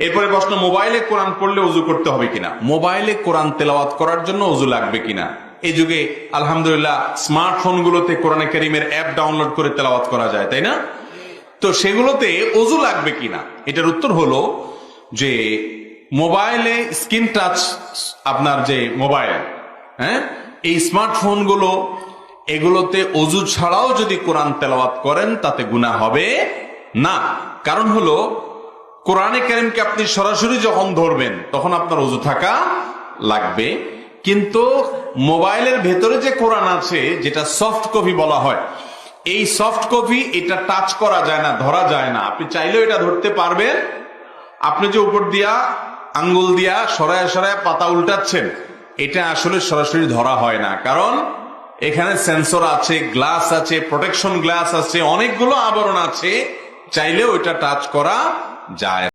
এরপরে প্রশ্ন, মোবাইলে কোরআন পড়লে ওযু করতে হবে কিনা? মোবাইলে কোরআন তেলাওয়াত করার জন্য ওযু লাগবে কিনা? এই যুগে আলহামদুলিল্লাহ স্মার্টফোন গুলোতে কোরআনে কারীমের অ্যাপ ডাউনলোড করে তেলাওয়াত করা যায়, তাই না? তো সেগুলোতে ওযু লাগবে কিনা, এটার উত্তর হলো যে মোবাইলে স্ক্রিন টাচ, আপনার যে মোবাইল, হ্যাঁ, এই স্মার্টফোন গুলো, এগুলোতে ওযু ছাড়াও যদি কোরআন তেলাওয়াত করেন তাতে গুনাহ হবে না। কারণ হলো কোরআনে কারীমকে আপনি সরাসরি যখন ধরবেন তখন আপনার ওযু থাকা লাগবে, কিন্তু মোবাইলের ভেতরে যে কোরআন আছে, যেটা সফট কপি বলা হয়, এই সফট কপি, এটা টাচ করা যায় না, ধরা যায় না। আপনি চাইলেও এটা ধরতে পারবেন। আপনি যে উপর দিয়া আঙ্গুল দিয়া সরায় সরায় পাতা উল্টাচ্ছেন, এটা আসলে সরাসরি ধরা হয় না, কারণ এখানে সেন্সর আছে, গ্লাস আছে, প্রোটেকশন গ্লাস আছে, অনেকগুলো আবরণ আছে, চাইলেও এটা টাচ করা যায়।